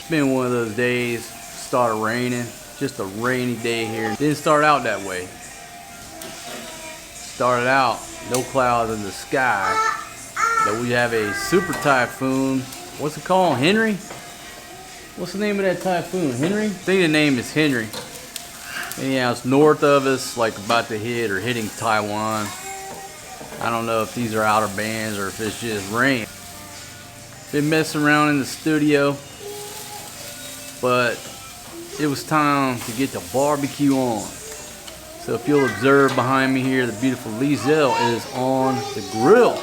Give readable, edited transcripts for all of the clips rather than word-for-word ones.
been one of those days. Started raining. Just a rainy day here. Didn't start out that way. Started out no clouds in the sky. But we have a super typhoon. What's it called? Henry? What's the name of that typhoon? Henry? I think the name is Henry. And yeah, it's north of us, like about to hit or hitting Taiwan. I don't know if these are outer bands or if it's just rain. Been messing around in the studio, but it was time to get the barbecue on. So if you'll observe behind me here, the beautiful Liezel is on the grill.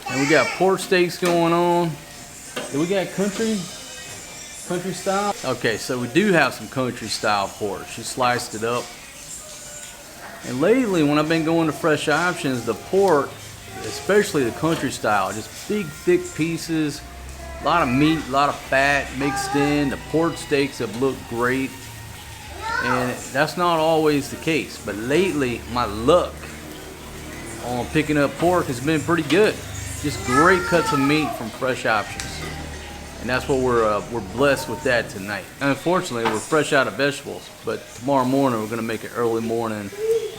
And we got pork steaks going on. Do we got country style? Okay, so we do have some country style pork. She sliced it up. And lately, when I've been going to Fresh Options, the pork, especially the country style, just big, thick pieces, a lot of meat, a lot of fat mixed in. The pork steaks have looked great. And that's not always the case. But lately, my luck on picking up pork has been pretty good. Just great cuts of meat from Fresh Options. And that's what we're blessed with that tonight. Unfortunately, we're fresh out of vegetables. But tomorrow morning, we're going to make an early morning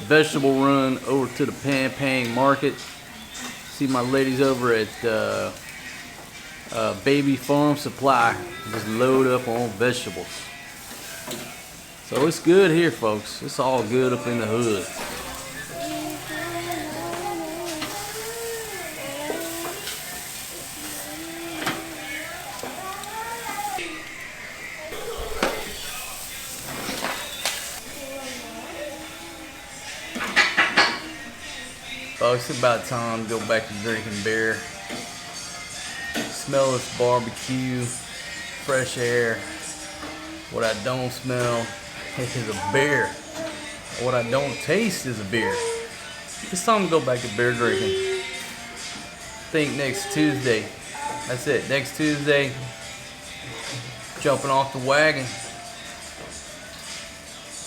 vegetable run over to the Pan Market. See my ladies over at Baby Farm Supply. Just load up on vegetables. So it's good here, folks. It's all good up in the hood. Folks, it's about time to go back to drinking beer. Smell this barbecue, fresh air. What I don't smell is a beer. What I don't taste is a beer. It's time to go back to beer drinking. I think next Tuesday. That's it. Next Tuesday, jumping off the wagon.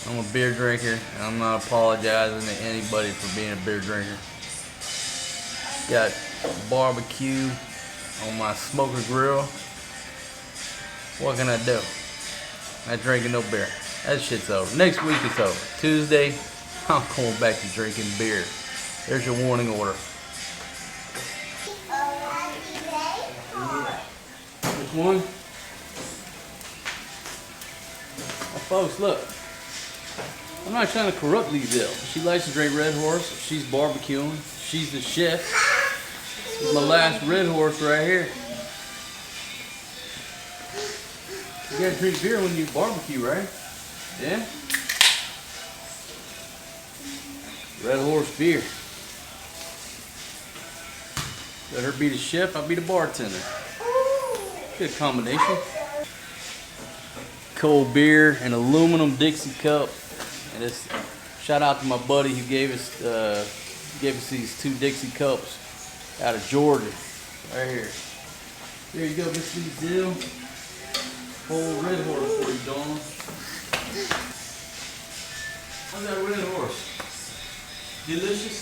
I'm a beer drinker, and I'm not apologizing to anybody for being a beer drinker. Got barbecue on my smoker grill. What can I do? Not drinking no beer. That shit's over. Next week it's over. Tuesday, I'm going back to drinking beer. There's your warning order. Which one? Oh, folks, look. I'm not trying to corrupt Liezel. She likes to drink Red Horse. She's barbecuing. She's the chef. This is my last Red Horse right here. You gotta drink beer when you barbecue, right? Yeah? Red Horse beer. Let her be the chef, I'll be the bartender. Good combination. Cold beer, an aluminum Dixie cup. And this, shout out to my buddy who gave us these 2 Dixie cups out of Georgia. Right here. There you go, Miss Liezel. Whole Red Horse for you, Dawn. How's that Red Horse? Delicious?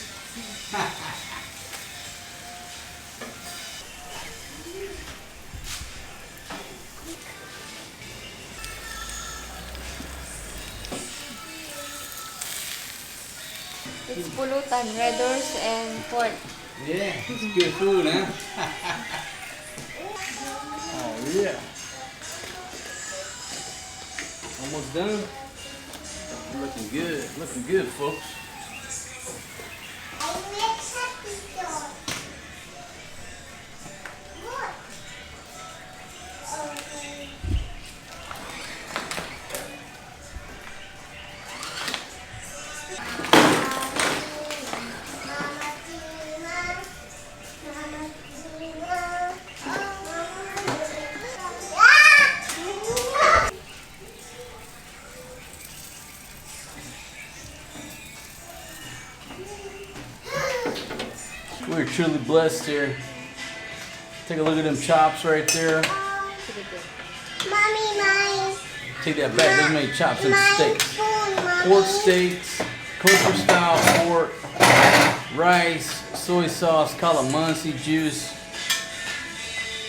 It's pulutan, Red Horse and pork. Yeah, it's good food, huh? Oh, yeah. Almost done. Looking good, folks. We're truly blessed here. Take a look at them chops right there. Mommy, mine. Take that back. There's many chops and steaks. Pork steaks, country style pork, rice, soy sauce, calamansi juice.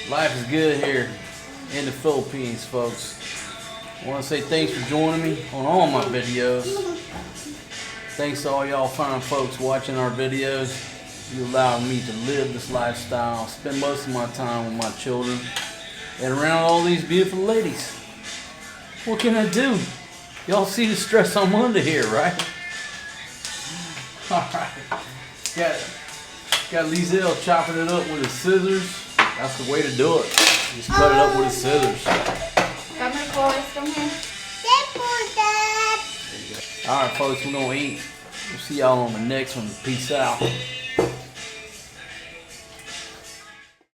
Life is good here. in the Philippines, folks. I want to say thanks for joining me on all my videos. Thanks to all y'all fine folks watching our videos. You allow me to live this lifestyle, spend most of my time with my children, and around all these beautiful ladies. What can I do? Y'all see the stress I'm under here, right? Alright. Got Liezel chopping it up with his scissors. That's the way to do it. Just cut it up with his scissors. Come here. Alright folks, we're gonna eat. We'll see y'all on the next one. Peace out.